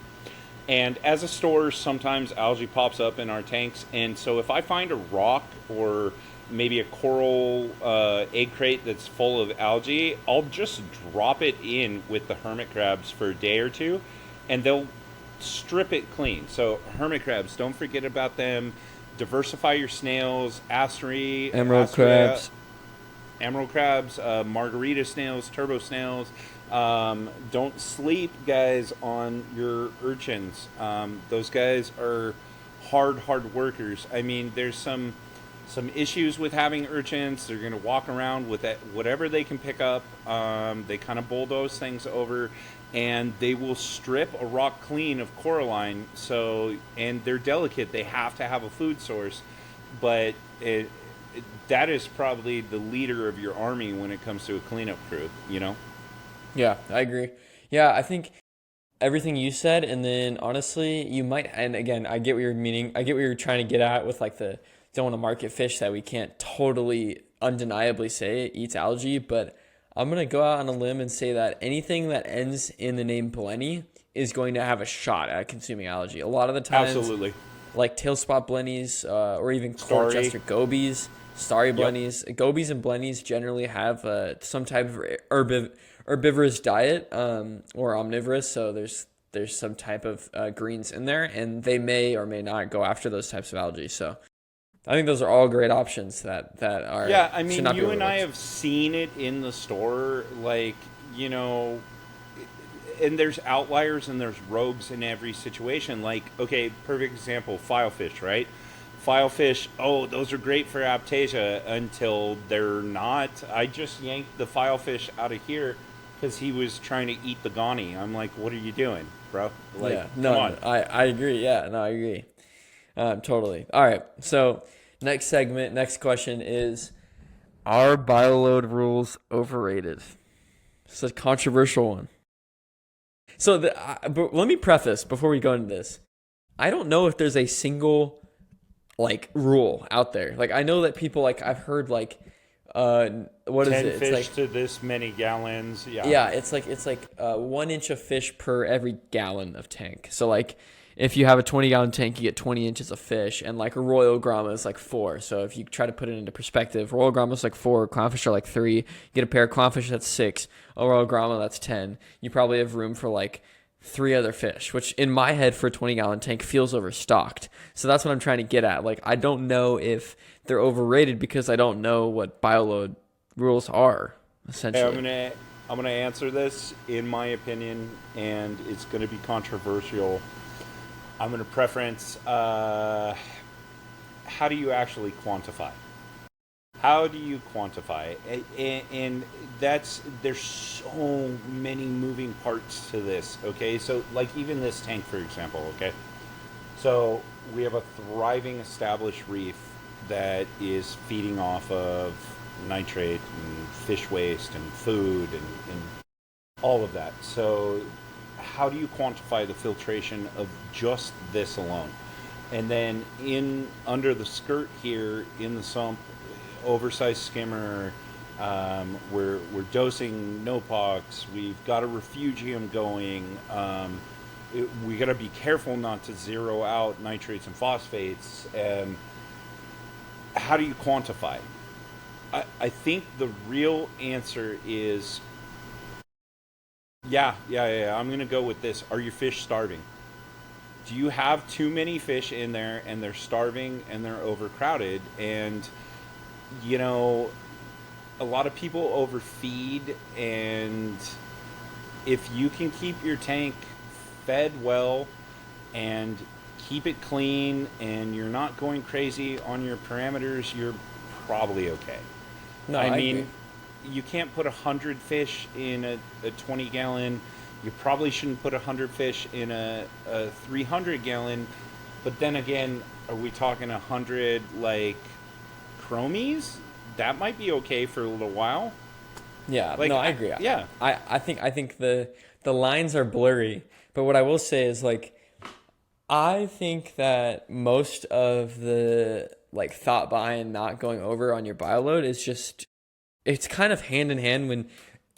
Speaker 2: And as a store, sometimes algae pops up in our tanks, and so if I find a rock or maybe a coral egg crate that's full of algae, I'll just drop it in with the hermit crabs for a day or two, and they'll strip it clean. So hermit crabs, don't forget about them. Diversify your snails,
Speaker 1: Emerald crabs.
Speaker 2: emerald crabs, margarita snails, turbo snails. Don't sleep, guys, on your urchins. Those guys are hard workers. I mean, there's some issues with having urchins. They're going to walk around with that, whatever they can pick up. They kind of bulldoze things over. and they will strip a rock clean of coralline. So, and they're delicate; they have to have a food source, but that is probably the leader of your army when it comes to a cleanup crew. You know?
Speaker 1: Yeah, I agree. Yeah, I think everything you said, and then honestly, you might, and again, I get what you're meaning. I get what you're trying to get at with like the don't want to market fish that we can't totally undeniably say it eats algae, but I'm gonna go out on a limb and say that anything that ends in the name blenny is going to have a shot at consuming algae. A lot of the times,
Speaker 2: Absolutely.
Speaker 1: like tail spot blennies, or even
Speaker 2: Starry.
Speaker 1: Colchester gobies, starry
Speaker 2: Yep.
Speaker 1: blennies. Gobies and blennies generally have some type of herbivorous diet, or omnivorous. So there's some type of greens in there, and they may or may not go after those types of algae. So I think those are all great options that are
Speaker 2: Yeah, I
Speaker 1: should
Speaker 2: mean,
Speaker 1: not be
Speaker 2: you and I
Speaker 1: overlooked.
Speaker 2: have seen it in the store, like, you know, and there's outliers and there's rogues in every situation. Like, okay, perfect example, filefish, right? Filefish, oh, those are great for aptasia until they're not. I just yanked the filefish out of here because he was trying to eat the goni. I'm like, what are you doing, bro? Like,
Speaker 1: Yeah,
Speaker 2: come
Speaker 1: no,
Speaker 2: on.
Speaker 1: I agree. Yeah, no, I agree. Totally. All right. So next segment, next question is: are bioload rules overrated? It's a controversial one. So but let me preface before we go into this. I don't know if there's a single like rule out there. Like I know that people like I've heard like what is
Speaker 2: 10
Speaker 1: it? It's
Speaker 2: fish
Speaker 1: like
Speaker 2: to this many gallons. Yeah.
Speaker 1: yeah, it's like 1 inch of fish per every gallon of tank. So like if you have a 20-gallon tank, you get 20 inches of fish, and like a Royal Grama is like 4. So if you try to put it into perspective, Royal Grama is like 4, clownfish are like 3. You get a pair of clownfish, that's 6. A Royal Grama, that's 10. You probably have room for like 3 other fish, which in my head for a 20-gallon tank feels overstocked. So that's what I'm trying to get at. Like I don't know if they're overrated because I don't know what bioload rules are
Speaker 2: Hey,
Speaker 1: essentially.
Speaker 2: I'm gonna answer this in my opinion, and it's gonna be controversial. I'm gonna preference. How do you actually quantify? How do you quantify? And that's there's so many moving parts to this. Okay, so like even this tank, for example. Okay, so we have a thriving established reef that is feeding off of nitrate and fish waste and food and all of that. So, how do you quantify the filtration of just this alone? And then in under the skirt here in the sump, oversized skimmer. We're dosing Nopox. We've got a refugium going. We got to be careful not to zero out nitrates and phosphates. How do you quantify? I think the real answer is yeah. I'm going to go with this. Are your fish starving? Do you have too many fish in there and they're starving and they're overcrowded? And, you know, a lot of people overfeed. And if you can keep your tank fed well and keep it clean and you're not going crazy on your parameters, you're probably okay.
Speaker 1: No,
Speaker 2: I
Speaker 1: I
Speaker 2: mean,
Speaker 1: agree.
Speaker 2: you can't put 100 fish in a 20 gallon. You probably shouldn't put 100 fish in a 300 gallon. But then again, are we talking 100 like chromies? That might be okay for a little while.
Speaker 1: Yeah,
Speaker 2: Like,
Speaker 1: no, I agree.
Speaker 2: yeah.
Speaker 1: I think the lines are blurry, but what I will say is like I think that most of the like thought behind not going over on your bioload is just it's kind of hand in hand when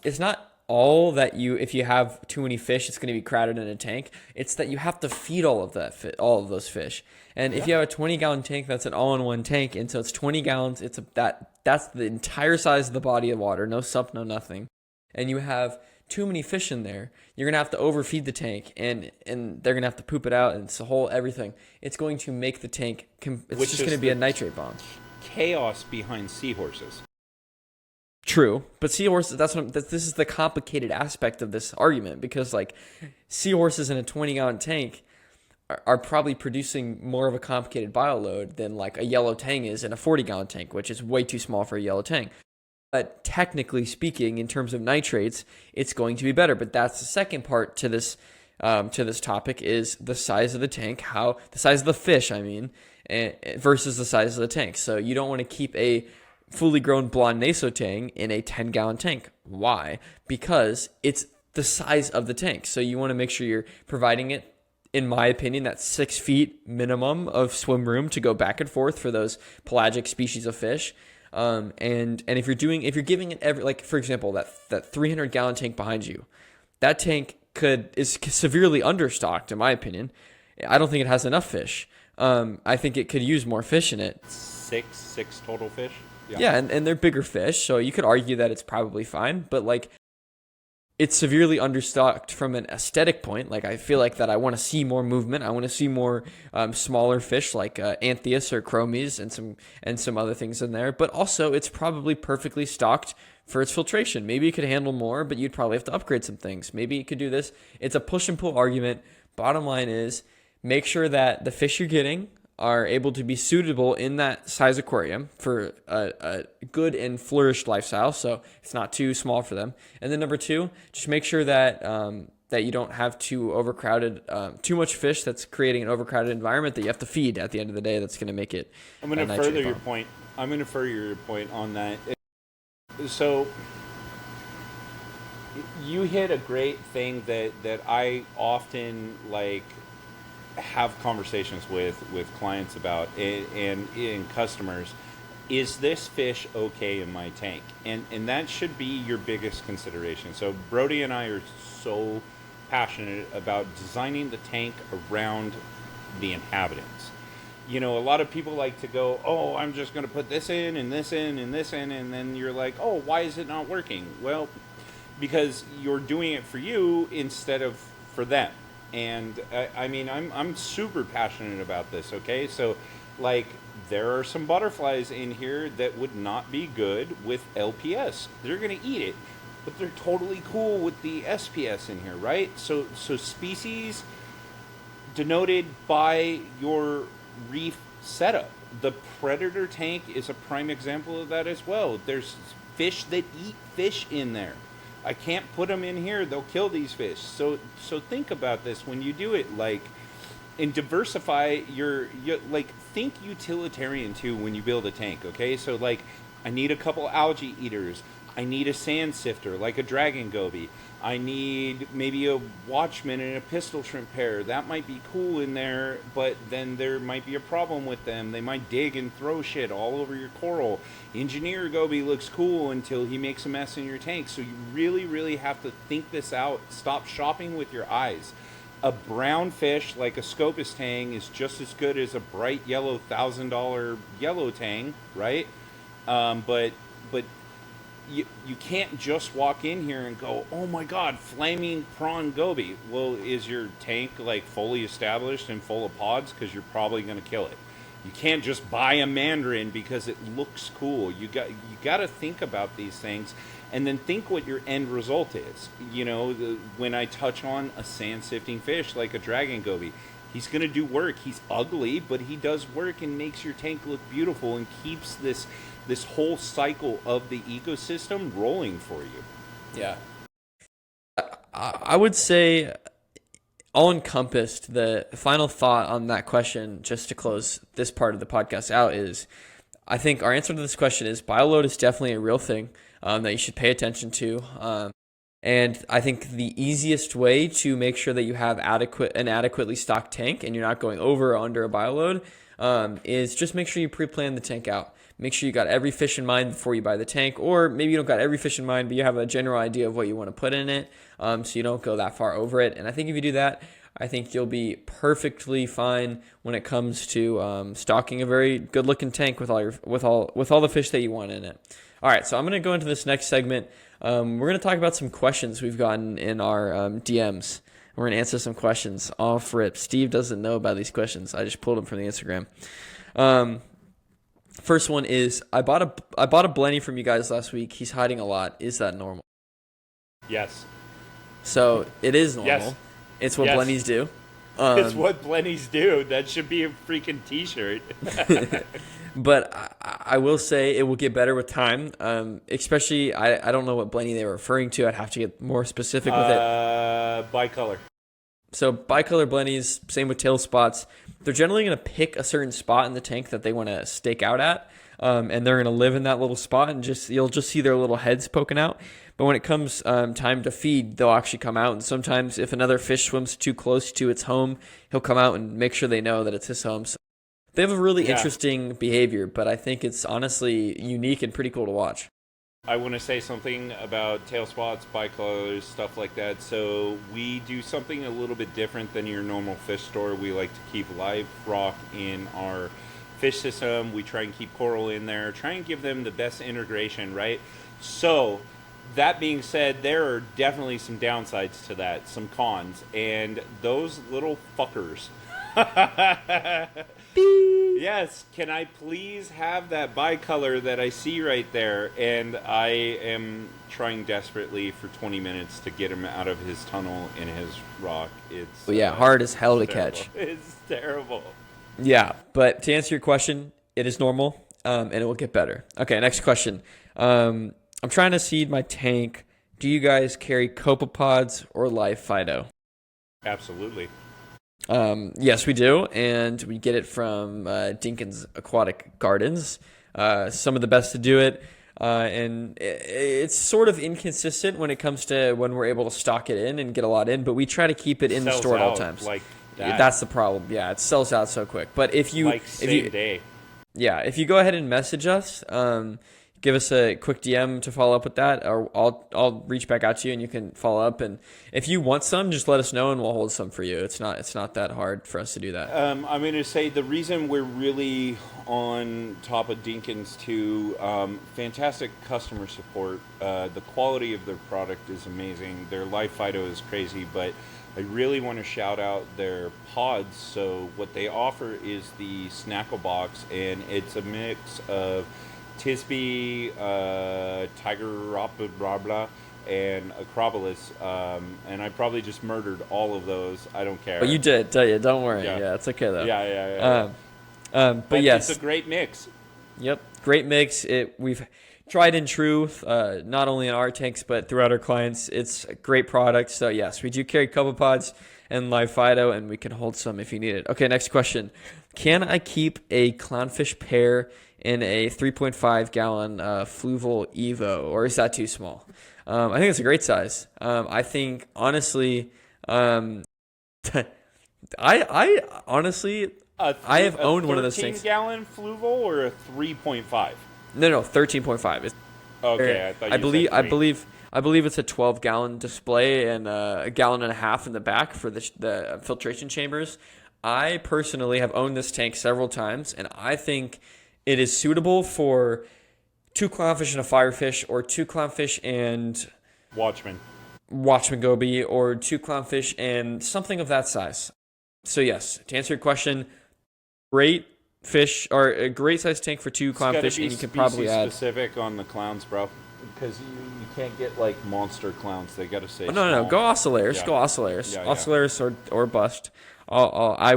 Speaker 1: it's not all that you if you have too many fish it's going to be crowded in a tank. It's that you have to feed all of all of those fish. And if you have a 20-gallon tank, that's an all-in-one tank, and so it's 20 gallons. That's the entire size of the body of water, no sump, no nothing. And you have too many fish in there, you're gonna have to overfeed the tank, and they're gonna have to poop it out, and it's a whole everything. It's going to make the tank. It's
Speaker 2: Which
Speaker 1: just
Speaker 2: is
Speaker 1: gonna be
Speaker 2: the
Speaker 1: a nitrate bomb.
Speaker 2: chaos behind seahorses.
Speaker 1: True, but seahorses. This is the complicated aspect of this argument because like seahorses in a 20-gallon tank are probably producing more of a complicated bioload than like a yellow tang is in a 40-gallon tank, which is way too small for a yellow tang. But technically speaking, in terms of nitrates, it's going to be better. But that's the second part to this topic is the size of the tank, how the size of the fish, I mean, versus the size of the tank. So you don't want to keep a fully grown blonde nasotang in a 10-gallon tank. Why? Because it's the size of the tank. So you want to make sure you're providing it, in my opinion, that 6 feet minimum of swim room to go back and forth for those pelagic species of fish. And if you're giving it every, like for example, that 300-gallon tank behind you, that tank is severely understocked in my opinion. I don't think it has enough fish. I think it could use more fish in it.
Speaker 2: Six total fish.
Speaker 1: Yeah, and they're bigger fish, so you could argue that it's probably fine, but like it's severely understocked from an aesthetic point. Like I feel like that I want to see more movement. I want to see more smaller fish like Anthias or Chromies and some other things in there. But also, it's probably perfectly stocked for its filtration. Maybe it could handle more, but you'd probably have to upgrade some things. Maybe you could do this. It's a push and pull argument. Bottom line is, make sure that the fish you're getting are able to be suitable in that size aquarium for a good and flourished lifestyle, so it's not too small for them. And then number two, just make sure that that you don't have too much fish that's creating an overcrowded environment that you have to feed at the end of the day. That's going to make it.
Speaker 2: I'm going to further your point. I'm going to further your point on that. So you hit a great thing that I often like have conversations with clients about and customers. Is this fish okay in my tank? And that should be your biggest consideration. So Brody and I are so passionate about designing the tank around the inhabitants. You know, a lot of people like to go, oh, I'm just going to put this in and this in and this in, and then you're like, oh, why is it not working? Well, because you're doing it for you instead of for them. And I mean, I'm super passionate about this. Okay, so like there are some butterflies in here that would not be good with LPS. They're gonna eat it, but they're totally cool with the SPS in here, right? So species denoted by your reef setup. The predator tank is a prime example of that as well. There's fish that eat fish in there. I can't put them in here. They'll kill these fish. So think about this when you do it, like, and diversify like, think utilitarian too when you build a tank, okay? So, like, I need a couple algae eaters. I need a sand sifter, like a dragon goby. I need maybe a watchman and a pistol shrimp pair. That might be cool in there, but then there might be a problem with them. They might dig and throw shit all over your coral. Engineer goby looks cool until he makes a mess in your tank. So you really, really have to think this out. Stop shopping with your eyes. A brown fish like a Scopus tang is just as good as a bright yellow $1,000 yellow tang, right? But you can't just walk in here and go, oh my god, flaming prawn goby. Well, is your tank like fully established and full of pods? Because you're probably going to kill it. You can't just buy a mandarin because it looks cool. You got to think about these things, and then think what your end result is. You know, when I touch on a sand sifting fish like a dragon goby, he's going to do work. He's ugly, but he does work and makes your tank look beautiful and keeps this whole cycle of the ecosystem rolling for you.
Speaker 1: Yeah. I would say, all encompassed, the final thought on that question, just to close this part of the podcast out, is I think our answer to this question is bioload is definitely a real thing that you should pay attention to. And I think the easiest way to make sure that you have an adequately stocked tank and you're not going over or under a bioload is just make sure you pre-plan the tank out. Make sure you got every fish in mind before you buy the tank, or maybe you don't got every fish in mind, but you have a general idea of what you want to put in it, so you don't go that far over it. And I think if you do that, I think you'll be perfectly fine when it comes to stocking a very good-looking tank with all the fish that you want in it. All right, so I'm going to go into this next segment. We're going to talk about some questions we've gotten in our DMs. We're going to answer some questions off rip. Steve doesn't know about these questions. I just pulled them from the Instagram. First one is, I bought a Blenny from you guys last week. He's hiding a lot. Is that normal?
Speaker 2: Yes.
Speaker 1: So it is normal.
Speaker 2: Yes.
Speaker 1: It's what
Speaker 2: Yes.
Speaker 1: Blennies do.
Speaker 2: It's what Blennies do. That should be a freaking t-shirt.
Speaker 1: But I will say it will get better with time. Especially, I don't know what blending they were referring to. I'd have to get more specific with it.
Speaker 2: Bicolor.
Speaker 1: So bicolor blennies, same with tail spots. They're generally going to pick a certain spot in the tank that they want to stake out at, and they're going to live in that little spot, and you'll just see their little heads poking out. But when it comes time to feed, they'll actually come out. And sometimes, if another fish swims too close to its home, he'll come out and make sure they know that it's his home. So they have a really interesting behavior, but I think it's honestly unique and pretty cool to watch.
Speaker 2: I want to say something about tail spots, bicolors, stuff like that. So we do something a little bit different than your normal fish store. We like to keep live rock in our fish system. We try and keep coral in there, try and give them the best integration, right? So that being said, there are definitely some downsides to that, some cons, and those little fuckers. Yes, can I please have that bicolor that I see right there? And I am trying desperately for 20 minutes to get him out of his tunnel in his rock. It's
Speaker 1: hard as hell to
Speaker 2: terrible.
Speaker 1: catch.
Speaker 2: It's terrible.
Speaker 1: Yeah, but to answer your question, it is normal, and it will get better. Okay, next question. I'm trying to seed my tank. Do you guys carry copepods or live Fido?
Speaker 2: Absolutely.
Speaker 1: Yes, we do, and we get it from Dinkins Aquatic Gardens. Some of the best to do it, and it's sort of inconsistent when it comes to when we're able to stock it in and get a lot in, but we try to keep it in the store at all times.
Speaker 2: Like that.
Speaker 1: That's the problem. Yeah, it sells out so quick. But if you
Speaker 2: day.
Speaker 1: Yeah, if you go ahead and message us, give us a quick DM to follow up with that, or I'll reach back out to you and you can follow up. And if you want some, just let us know and we'll hold some for you. It's not that hard for us to do that.
Speaker 2: I'm going to say the reason we're really on top of Dinkins too, fantastic customer support. The quality of their product is amazing. Their live Fido is crazy, but I really want to shout out their pods. So what they offer is the Snackle Box, and it's a mix of Tisbe, Tiger and Acropolis, and I probably just murdered all of those. I don't care.
Speaker 1: But you did, don't worry. Yeah, it's okay though.
Speaker 2: Yeah.
Speaker 1: But yes,
Speaker 2: it's a great mix.
Speaker 1: Yep, great mix. We've tried and true, not only in our tanks but throughout our clients. It's a great product. So yes, we do carry copepods and live Fido, and we can hold some if you need it. Okay, next question. Can I keep a clownfish pair in a 3.5 gallon Fluval Evo, or is that too small? I think it's a great size. I think honestly, I honestly, I have owned one of those things.
Speaker 2: 13-gallon Fluval or a 3.5?
Speaker 1: No, 13.5.
Speaker 2: Okay, I thought you said 3.
Speaker 1: I believe it's a 12-gallon display and a gallon and a half in the back for the filtration chambers. I personally have owned this tank several times, and I think it is suitable for 2 clownfish and a firefish, or 2 clownfish and
Speaker 2: Watchman
Speaker 1: goby, or 2 clownfish and something of that size. So yes, to answer your question, great fish, or a great size tank for 2 clownfish, and you can probably add
Speaker 2: specific on the clowns, bro, because you can't get like monster clowns. They got to say
Speaker 1: no, go oscillators, oscillators or bust. I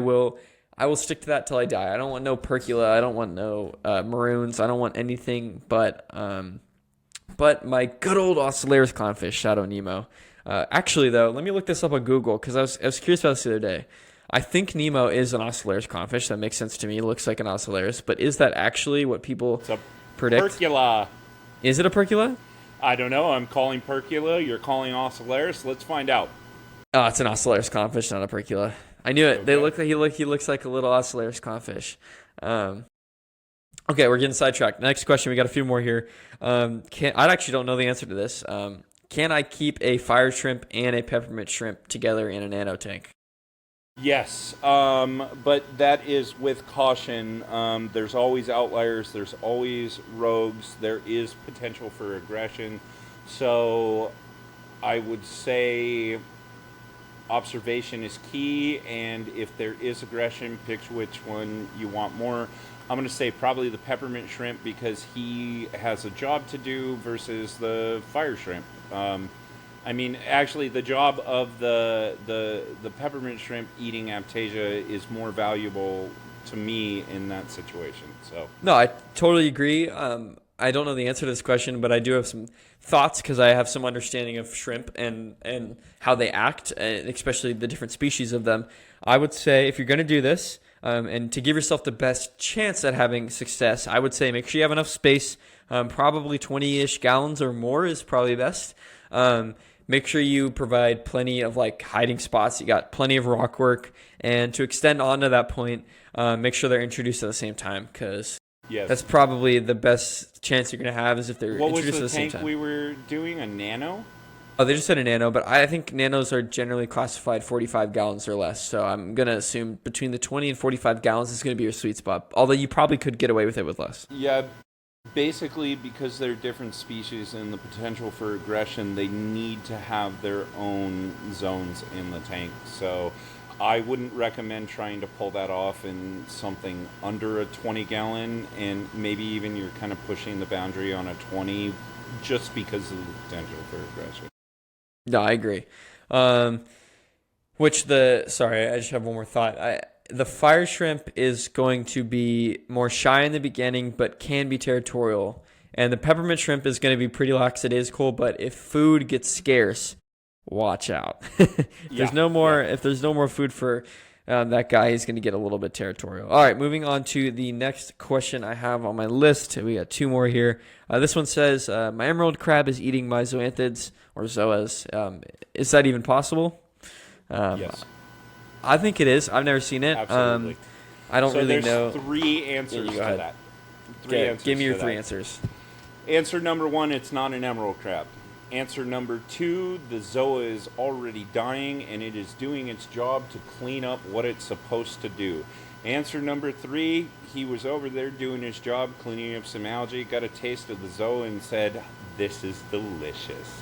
Speaker 1: will stick to that till I die. I don't want no percula. I don't want no maroons. I don't want anything but my good old oscillators clownfish, Shadow Nemo. Actually, though, let me look this up on Google, because I was curious about this the other day. I think Nemo is an oscillators clownfish. That makes sense to me. It looks like an oscillators, but is that actually what people predict?
Speaker 2: Percula.
Speaker 1: Is it a percula?
Speaker 2: I don't know. I'm calling percula. You're calling oscillators. Let's find out.
Speaker 1: Oh, it's an oscillators clownfish, not a percula. I knew it.
Speaker 2: Okay.
Speaker 1: He looks like a little oscillators clownfish. Okay, we're getting sidetracked. Next question. We got a few more here. I actually don't know the answer to this. Can I keep a fire shrimp and a peppermint shrimp together in a nano tank?
Speaker 2: Yes, but that is with caution. There's always outliers. There's always rogues. There is potential for aggression. So I would say observation is key, and if there is aggression, pick which one you want more. I'm going to say probably the peppermint shrimp, because he has a job to do versus the fire shrimp. I mean, actually, the job of the peppermint shrimp eating Aptasia is more valuable to me in that situation. So
Speaker 1: No, I totally agree. I don't know the answer to this question, but I do have some thoughts because I have some understanding of shrimp and how they act, and especially the different species of them. I would say if you're going to do this, and to give yourself the best chance at having success, I would say make sure you have enough space. Probably 20-ish gallons or more is probably best. Make sure you provide plenty of like hiding spots. You got plenty of rock work, and to extend on to that point, make sure they're introduced at the same time because
Speaker 2: yes.
Speaker 1: that's probably the best chance you're going to have is if they're
Speaker 2: What was
Speaker 1: introduced
Speaker 2: the
Speaker 1: at the same
Speaker 2: tank
Speaker 1: time.
Speaker 2: we were doing? A nano?
Speaker 1: Oh, they just said a nano, but I think nanos are generally classified 45 gallons or less. So I'm going to assume between the 20 and 45 gallons is going to be your sweet spot, although you probably could get away with it with less.
Speaker 2: Yeah, basically because they're different species and the potential for aggression, they need to have their own zones in the tank. So I wouldn't recommend trying to pull that off in something under a 20 gallon, and maybe even you're kind of pushing the boundary on a 20 just because of the potential for aggression.
Speaker 1: No, I agree. Sorry, I just have one more thought. The fire shrimp is going to be more shy in the beginning, but can be territorial. And the peppermint shrimp is going to be pretty lackadaisical, but if food gets scarce, watch out. If there's no more food for that guy, he's going to get a little bit territorial. All right, moving on to the next question I have on my list. We got two more here. This one says, my emerald crab is eating my zoanthids or zoas. Is that even possible?
Speaker 2: Yes.
Speaker 1: I think it is. I've never seen it.
Speaker 2: Absolutely.
Speaker 1: I don't really know.
Speaker 2: So there's three answers to that.
Speaker 1: Give me your three answers.
Speaker 2: Answer number one, it's not an emerald crab. Answer number two, the zoa is already dying and it is doing its job to clean up what it's supposed to do. Answer number three, he was over there doing his job, cleaning up some algae, got a taste of the zoa and said, "This is delicious."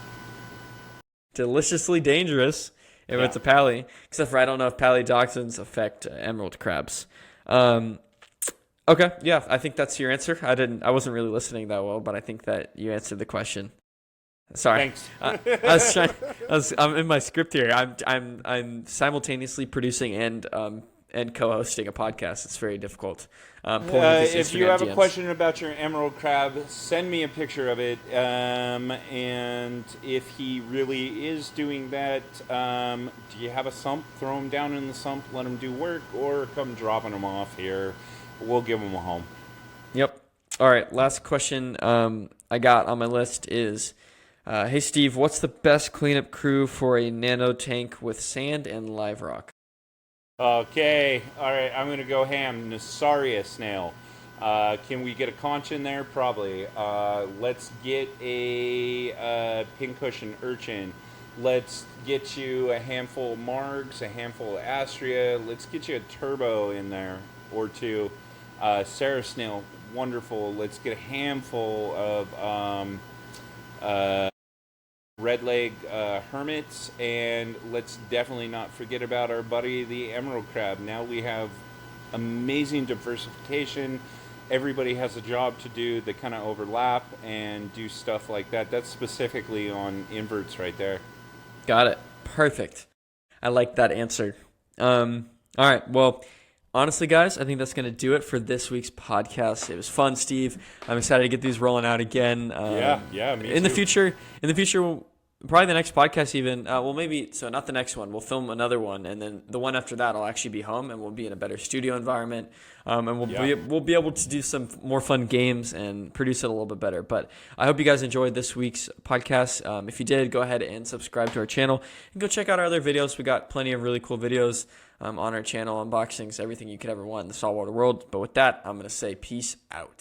Speaker 1: Deliciously dangerous if it's a pally. Except for I don't know if pallidoxins affect emerald crabs. Okay, yeah, I think that's your answer. I wasn't really listening that well, but I think that you answered the question. Sorry.
Speaker 2: Thanks.
Speaker 1: I'm in my script here. I'm simultaneously producing and co-hosting a podcast. It's very difficult.
Speaker 2: If you have a question about your emerald crab, send me a picture of it. And if he really is doing that, do you have a sump? Throw him down in the sump, let him do work, or come dropping him off here. We'll give him a home.
Speaker 1: Yep. All right. Last question I got on my list is, hey, Steve, what's the best cleanup crew for a nano tank with sand and live rock?
Speaker 2: Okay, all right, I'm going to go ham. Nasaria snail. Can we get a conch in there? Probably. Let's get a pincushion urchin. Let's get you a handful of margs, a handful of astrea. Let's get you a turbo in there or two. Sarah snail, wonderful. Let's get a handful of red leg hermits, and let's definitely not forget about our buddy the emerald crab. Now we have amazing diversification. Everybody has a job to do. They kind of overlap and do stuff like that. That's specifically on inverts right there.
Speaker 1: Got it. Perfect. I like that answer. All right. Well, honestly, guys, I think that's going to do it for this week's podcast. It was fun, Steve. I'm excited to get these rolling out again.
Speaker 2: Me
Speaker 1: in
Speaker 2: too.
Speaker 1: the future, probably the next podcast even. So not the next one. We'll film another one, and then the one after that, I'll actually be home, and we'll be in a better studio environment, and we'll be able to do some more fun games and produce it a little bit better. But I hope you guys enjoyed this week's podcast. If you did, go ahead and subscribe to our channel and go check out our other videos. We got plenty of really cool videos on our channel, unboxings, everything you could ever want in the saltwater world. But with that, I'm going to say peace out.